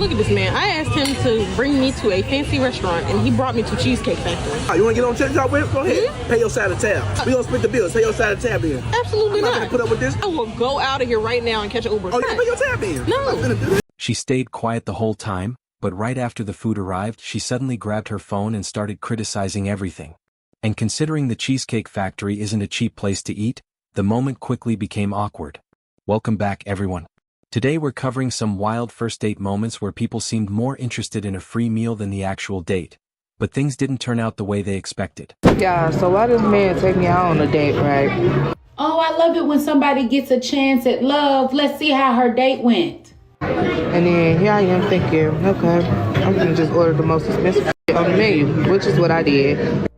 look at this man. I asked him to bring me to a fancy restaurant, and he brought me to Cheesecake Factory. Oh, you want to get on TikTok with it? Go ahead. Pay your side of tab. We gonna split the bills. Pay your side of tab in. Absolutely not. Gonna put up with this. I will go out of here right now and catch an Uber. Oh, you can pay your tab in. No. She stayed quiet the whole time, but right after the food arrived, she suddenly grabbed her phone and started criticizing everything. And considering the Cheesecake Factory isn't a cheap place to eat, the moment quickly became awkward. Welcome back, everyone. Today we're covering some wild first date moments where people seemed more interested in a free meal than the actual date. But things didn't turn out the way they expected. Yeah, so why does man take me out on a date, right? Oh, I love it when somebody gets a chance at love. Let's see how her date went. And then here I am thinking, okay, I'm gonna just order the most expensive shit on the menu, which is what I did.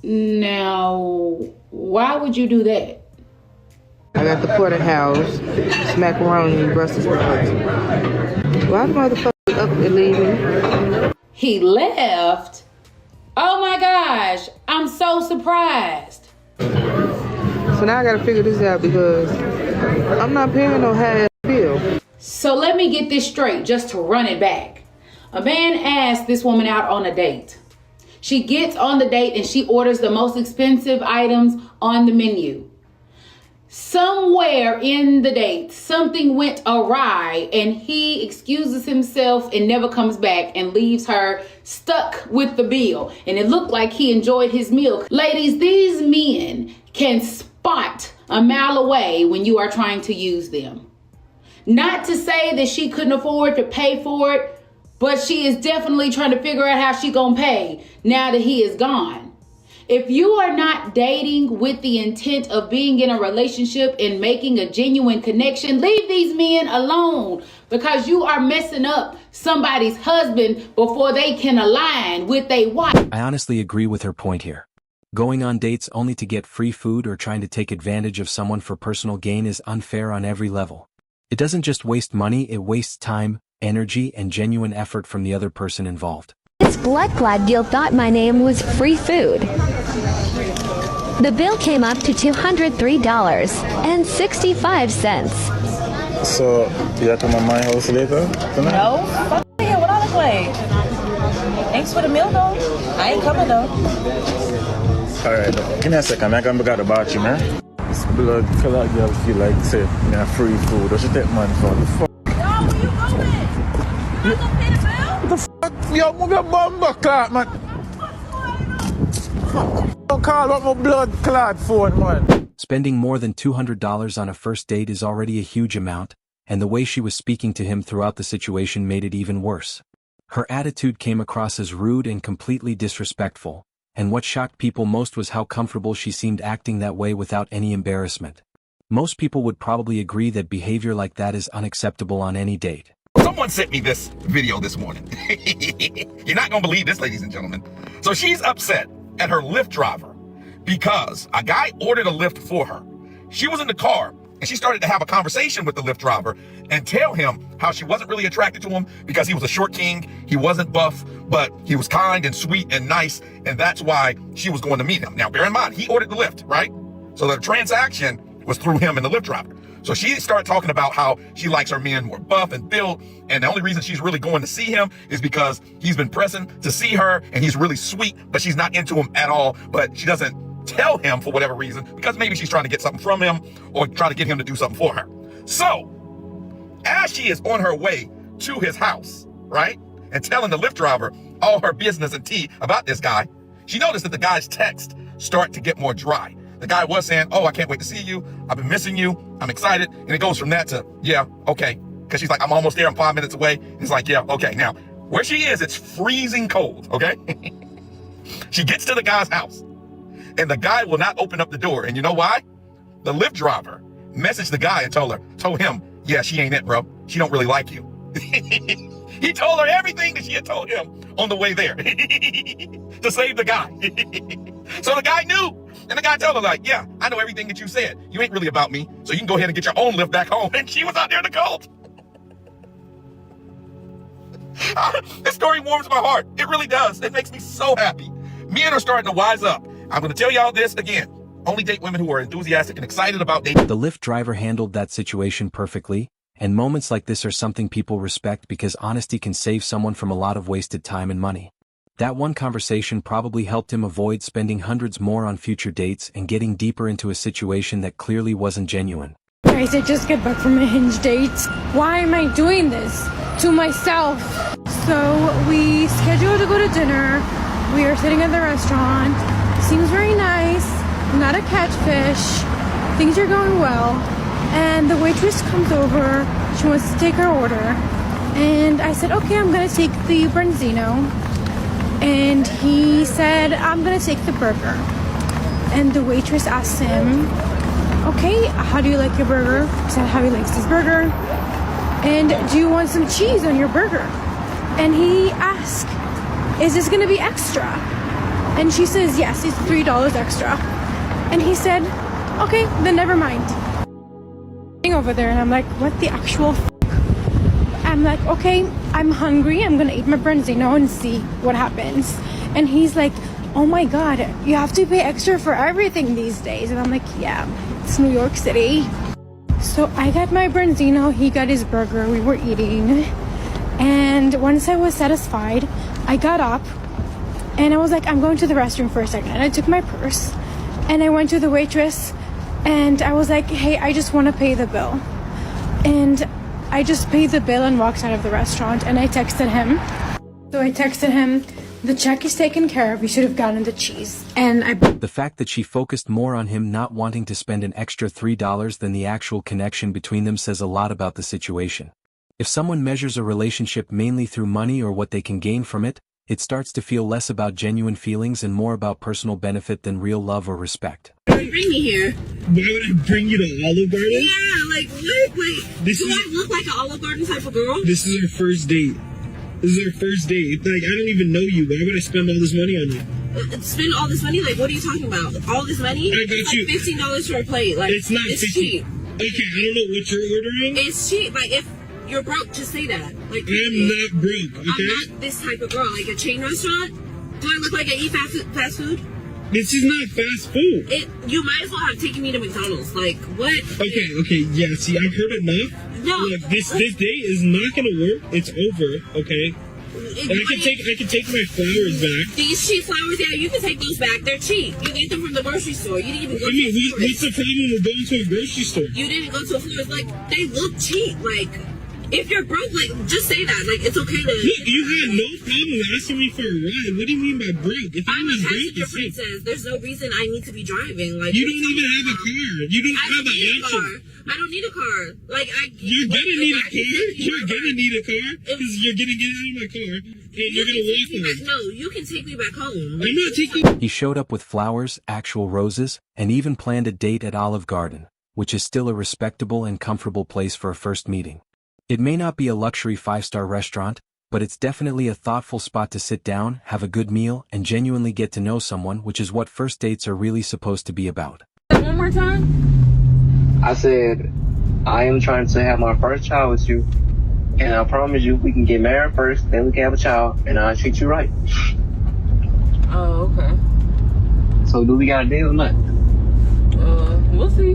Now, why would you do that? I got the porterhouse, macaroni, Brussels sprouts. Why the motherfucker up and leave me? He left? Oh my gosh, I'm so surprised. So now I gotta figure this out because I'm not paying no half bill. So let me get this straight just to run it back. A man asked this woman out on a date. She gets on the date and she orders the most expensive items on the menu. Somewhere in the date, something went awry and he excuses himself and never comes back and leaves her stuck with the bill. And it looked like he enjoyed his meal. Ladies, these men can spot a mile away when you are trying to use them. Not to say that she couldn't afford to pay for it, but she is definitely trying to figure out how she gonna pay now that he is gone. If you are not dating with the intent of being in a relationship and making a genuine connection, leave these men alone because you are messing up somebody's husband before they can align with a wife. I honestly agree with her point here. Going on dates only to get free food or trying to take advantage of someone for personal gain is unfair on every level. It doesn't just waste money, it wastes time, energy, and genuine effort from the other person involved. This blood-glad deal thought my name was free food. The bill came up to $203.65. So, you have to come to my house later tonight? No, fuck here, what I look like? Thanks for the meal though. I ain't coming though. Alright, give me a second, I can be got the bathroom, man. This blood color girl feel like say, me a free food. What you take man for? The fuck? Yo, where you going? You gonna pay the bill? The fuck? Yo, move your bumper clot, man. Don't call up my blood clot phone, man. Spending more than $200 on a first date is already a huge amount, and the way she was speaking to him throughout the situation made it even worse. Her attitude came across as rude and completely disrespectful, and what shocked people most was how comfortable she seemed acting that way without any embarrassment. Most people would probably agree that behavior like that is unacceptable on any date. Someone sent me this video this morning. You're not gonna believe this, ladies and gentlemen. So she's upset at her Lyft driver because a guy ordered a Lyft for her. She was in the car and she started to have a conversation with the Lyft driver and tell him how she wasn't really attracted to him because he was a short king, he wasn't buff, but he was kind and sweet and nice, and that's why she was going to meet him. Now, bear in mind, he ordered the Lyft, right? So the transaction was through him and the Lyft driver. So she started talking about how she likes her men more buff and built, and the only reason she's really going to see him is because he's been pressing to see her, and he's really sweet, but she's not into him at all, but she doesn't tell him for whatever reason, because maybe she's trying to get something from him or try to get him to do something for her. So, as she is on her way to his house, right, and telling the Lyft driver all her business and tea about this guy, she noticed that the guy's text start to get more dry. The guy was saying, oh, I can't wait to see you. I've been missing you. I'm excited. And it goes from that to, yeah, okay. Because she's like, I'm almost there. I'm 5 minutes away. He's like, yeah, okay. Now, where she is, it's freezing cold, okay? She gets to the guy's house, and the guy will not open up the door. And you know why? The Lyft driver messaged the guy and told him, yeah, she ain't it, bro. She don't really like you. He told her everything that she had told him on the way there to save the guy. So the guy knew. And the guy told her, like, yeah, I know everything that you said. You ain't really about me, so you can go ahead and get your own Lyft back home. And she was out there in the cold. This story warms my heart. It really does. It makes me so happy. Men are starting to wise up. I'm going to tell y'all this again. Only date women who are enthusiastic and excited about dating. The Lyft driver handled that situation perfectly, And moments like this are something people respect because honesty can save someone from a lot of wasted time and money. That one conversation probably helped him avoid spending hundreds more on future dates and getting deeper into a situation that clearly wasn't genuine. Guys, I just got back from a Hinge date. Why am I doing this to myself? So we scheduled to go to dinner. We are sitting at the restaurant. Seems very nice. Not a catfish. Things are going well. And the waitress comes over. She wants to take her order. And I said, okay, I'm going to take the branzino. And he said, I'm going to take the burger. And the waitress asked him, okay, how do you like your burger? He said how he likes his burger. And do you want some cheese on your burger? And he asked, is this going to be extra? And she says, yes, it's $3 extra. And he said, okay, then never mind. Over there, and I'm like, what the actual f***? I'm like, okay, I'm hungry. I'm gonna eat my branzino and see what happens. And he's like, oh my god, you have to pay extra for everything these days. And I'm like, yeah, it's New York City. So I got my branzino, he got his burger, we were eating. And once I was satisfied, I got up and I was like, I'm going to the restroom for a second. And I took my purse and I went to the waitress and I was like, hey, I just want to pay the bill. And I just paid the bill and walked out of the restaurant. And I texted him. So I texted him, the check is taken care of. You should have gotten the cheese. And the fact that she focused more on him not wanting to spend an extra $3 than the actual connection between them says a lot about the situation. If someone measures a relationship mainly through money or what they can gain from it, it starts to feel less about genuine feelings and more about personal benefit than real love or respect. Bring me here. Why would I bring you to Olive Garden? Yeah, like what? Like, do I look like an Olive Garden type of girl? This is our first date. This is our first date. Like, I don't even know you. Why would I spend all this money on you? Spend all this money? Like, what are you talking about? All this money? I got it's you. Like $15 for a plate. Like, it's not it's 50. cheap. Okay, I don't know what you're ordering. It's cheap. Like, if you're broke, just say that. Like, I'm not broke, okay? I'm not this type of girl. Like, a chain restaurant? Do I look like I eat fast food? This is not fast food. You might as well have taken me to McDonald's. Like, what? Okay, yeah, see, I've heard enough. No. Look, this date is not gonna work. It's over, okay? I can take my flowers back. These cheap flowers, yeah, you can take those back. They're cheap. You get them from the grocery store. You didn't even go to a florist. What's the problem with going to a grocery store? You didn't go to a florist. Like, they look cheap. Like, if you're broke, like, just say that. Like, it's okay to... You had no problem asking me for a ride. What do you mean by broke? If I'm a passenger princess. There's no reason I need to be driving. Like, you don't even have a car. You don't have an option. I don't need a car. Like, You're gonna need a car. You're gonna need a car because you're gonna get out of my car and you're gonna walk home. No, you can take me back home. I'm not taking... He showed up with flowers, actual roses, and even planned a date at Olive Garden, which is still a respectable and comfortable place for a first meeting. It may not be a luxury 5-star restaurant, but it's definitely a thoughtful spot to sit down, have a good meal, and genuinely get to know someone, which is what first dates are really supposed to be about. One more time? I said, I am trying to have my first child with you, and I promise you we can get married first, then we can have a child, and I'll treat you right. Oh, okay. So do we got a deal or not? We'll see.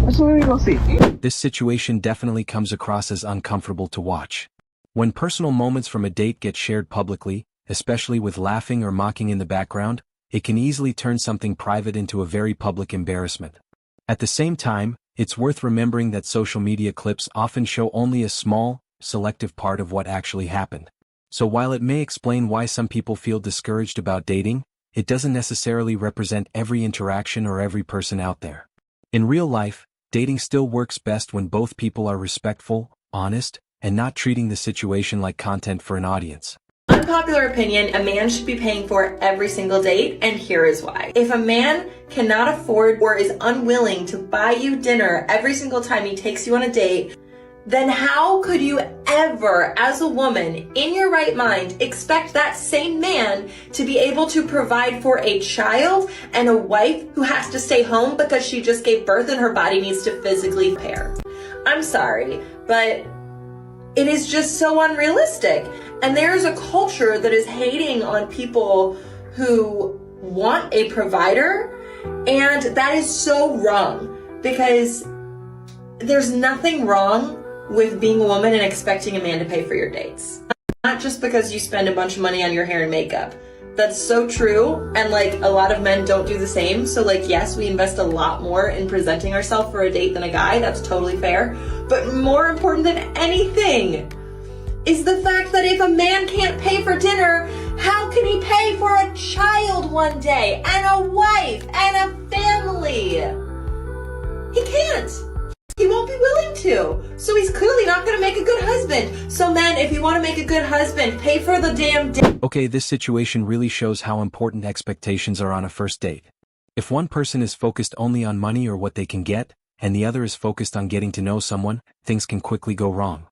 That's what we're gonna see. This situation definitely comes across as uncomfortable to watch. When personal moments from a date get shared publicly, especially with laughing or mocking in the background, it can easily turn something private into a very public embarrassment. At the same time, it's worth remembering that social media clips often show only a small, selective part of what actually happened. So while it may explain why some people feel discouraged about dating, it doesn't necessarily represent every interaction or every person out there. In real life, dating still works best when both people are respectful, honest, and not treating the situation like content for an audience. Unpopular opinion, a man should be paying for every single date, and here is why. If a man cannot afford or is unwilling to buy you dinner every single time he takes you on a date, then how could you ever, as a woman, in your right mind, expect that same man to be able to provide for a child and a wife who has to stay home because she just gave birth and her body needs to physically repair? I'm sorry, but it is just so unrealistic. And there's a culture that is hating on people who want a provider, and that is so wrong because There's nothing wrong with being a woman and expecting a man to pay for your dates. Not just because you spend a bunch of money on your hair and makeup. That's so true, and like a lot of men don't do the same. So like, yes, we invest a lot more in presenting ourselves for a date than a guy. That's totally fair. But more important than anything is the fact that if a man can't pay for dinner, how can he pay for a child one day and a wife and a family? He can't. He won't be willing to. So he's clearly not going to make a good husband. So men, if you want to make a good husband, pay for the damn dinner. Okay, this situation really shows how important expectations are on a first date. If one person is focused only on money or what they can get, and the other is focused on getting to know someone, things can quickly go wrong.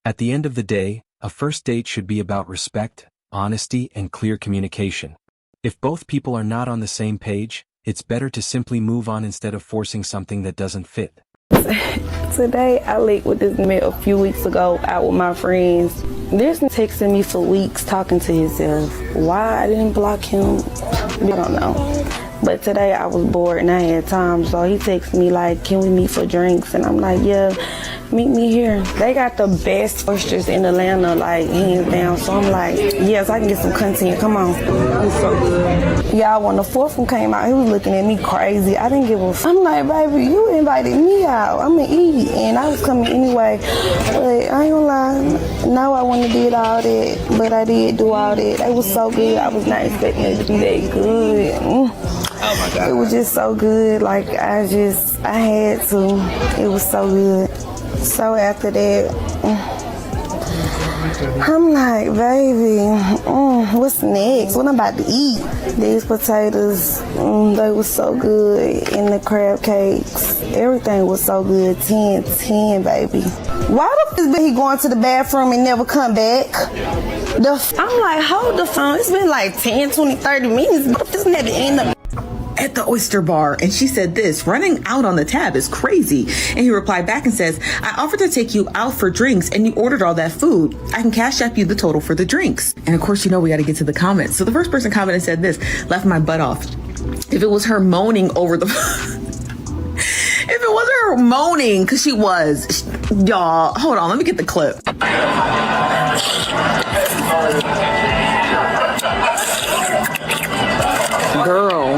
At the end of the day, a first date should be about respect, honesty, and clear communication. If both people are not on the same page, it's better to simply move on instead of forcing something that doesn't fit. Today, I linked with this man a few weeks ago out with my friends. This man texting me for weeks talking to himself. Why I didn't block him, I don't know. But today I was bored and I had time, so he texted me like, can we meet for drinks? And I'm like, yeah, meet me here. They got the best oysters in Atlanta, like hands down. So I'm like, yes, I can get some content, come on. It's so good. Yeah, when the fourth one came out, he was looking at me crazy. I didn't give a f. I'm like, baby, you invited me out. I'm gonna eat. And I was coming anyway. But I ain't gonna lie, no, I wouldn't have did all that, but I did do all that. It was so good. I was not expecting it to be that good. Oh my God. It was just so good. Like, I had to. It was so good. So after that, I'm like, baby, what's next? What I'm about to eat? These potatoes, they were so good. And the crab cakes, everything was so good. 10, baby. Why the f*** is he going to the bathroom and never come back? I'm like, hold the phone. It's been like 10, 20, 30 minutes. But this never end up at the oyster bar, and she said this, running out on the tab is crazy. And he replied back and says, I offered to take you out for drinks and you ordered all that food. I can cash app you the total for the drinks. And of course, you know, we got to get to the comments. So the first person commented said this, laughed my butt off. If it was her moaning over the if it wasn't her moaning, because she was, y'all, hold on, let me get the clip. Girl,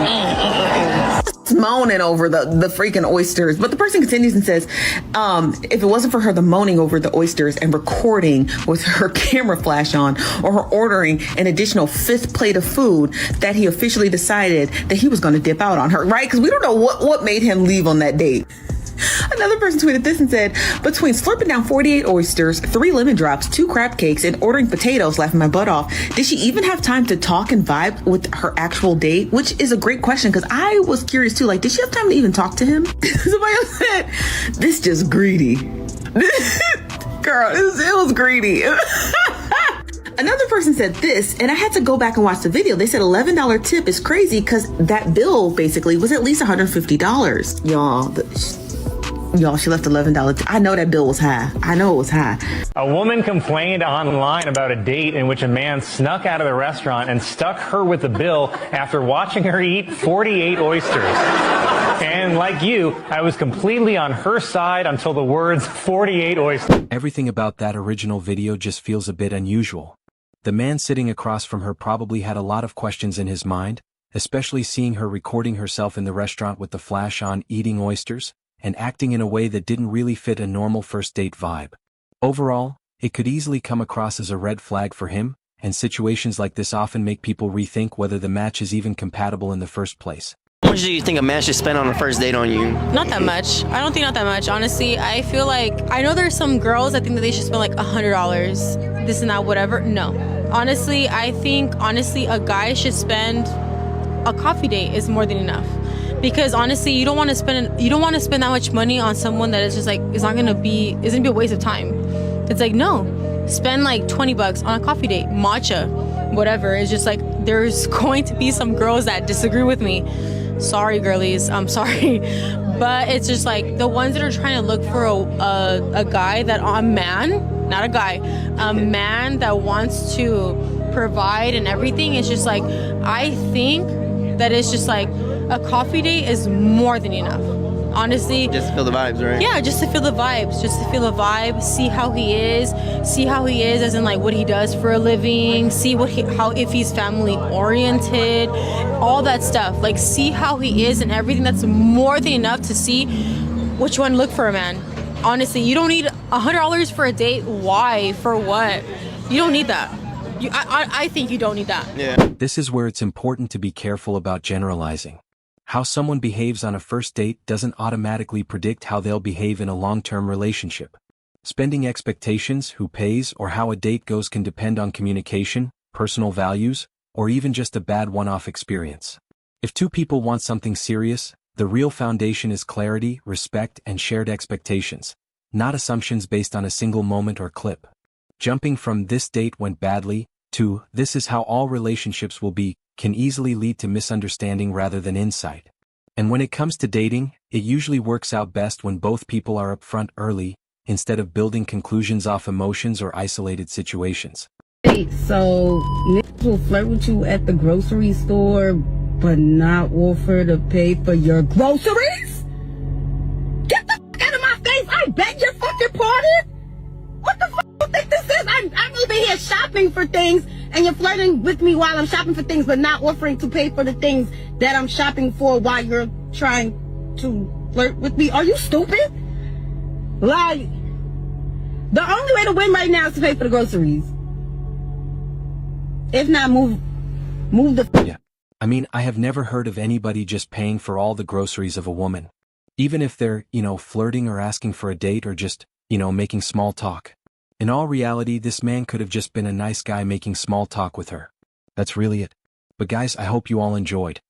moaning over the freaking oysters. But the person continues and says, if it wasn't for her the moaning over the oysters and recording with her camera flash on, or her ordering an additional 5th plate of food, that he officially decided that he was going to dip out on her, right? Because we don't know what made him leave on that date. Another person tweeted this and said, between slurping down 48 oysters, 3 lemon drops, 2 crab cakes, and ordering potatoes, laughing my butt off, did she even have time to talk and vibe with her actual date? Which is a great question, because I was curious too. Like, did she have time to even talk to him? Somebody else said, this just greedy. Girl, it was greedy. Another person said this, and I had to go back and watch the video. They said $11 tip is crazy because that bill basically was at least $150. Y'all, she left $11. I know that bill was high. I know it was high. A woman complained online about a date in which a man snuck out of the restaurant and stuck her with the bill after watching her eat 48 oysters. And like you, I was completely on her side until the words 48 oysters. Everything about that original video just feels a bit unusual. The man sitting across from her probably had a lot of questions in his mind, especially seeing her recording herself in the restaurant with the flash on eating oysters, and acting in a way that didn't really fit a normal first date vibe. Overall, it could easily come across as a red flag for him, and situations like this often make people rethink whether the match is even compatible in the first place. How much do you think a man should spend on a first date on you? Not that much. I don't think not that much. Honestly, I feel like, I know there's some girls that think that they should spend like $100, this and that, whatever. No. Honestly, I think, a guy should spend, a coffee date is more than enough. Because honestly, you don't want to spend that much money on someone that is just like, isn't gonna be a waste of time. It's like, no, spend like $20 on a coffee date, matcha, whatever. It's just like, there's going to be some girls that disagree with me. Sorry, girlies, I'm sorry. But it's just like, the ones that are trying to look for a guy a man that wants to provide and everything. It's just like, I think that it's just like, a coffee date is more than enough. Honestly. Just to feel the vibes, right? Yeah, just to feel the vibes. Just to feel the vibe. See how he is. See how he is, as in like what he does for a living. See if he's family oriented. All that stuff. Like, see how he is and everything. That's more than enough to see which one look for a man. Honestly, you don't need $100 for a date. Why? For what? You don't need that. I think you don't need that. Yeah. This is where it's important to be careful about generalizing. How someone behaves on a first date doesn't automatically predict how they'll behave in a long-term relationship. Spending expectations, who pays, or how a date goes can depend on communication, personal values, or even just a bad one-off experience. If two people want something serious, the real foundation is clarity, respect, and shared expectations, not assumptions based on a single moment or clip. Jumping from "this date went badly" to "this is how all relationships will be" can easily lead to misunderstanding rather than insight. And when it comes to dating, it usually works out best when both people are upfront early, instead of building conclusions off emotions or isolated situations. So, niggas will flirt with you at the grocery store, but not offer to pay for your groceries? Get the fuck out of my face! I beg your fucking pardon? What the fuck do you think this is? I'm over here shopping for things, and you're flirting with me while I'm shopping for things, but not offering to pay for the things that I'm shopping for while you're trying to flirt with me. Are you stupid? Like, the only way to win right now is to pay for the groceries. If not, move the... Yeah. I mean, I have never heard of anybody just paying for all the groceries of a woman. Even if they're, flirting or asking for a date or just, making small talk. In all reality, this man could have just been a nice guy making small talk with her. That's really it. But guys, I hope you all enjoyed.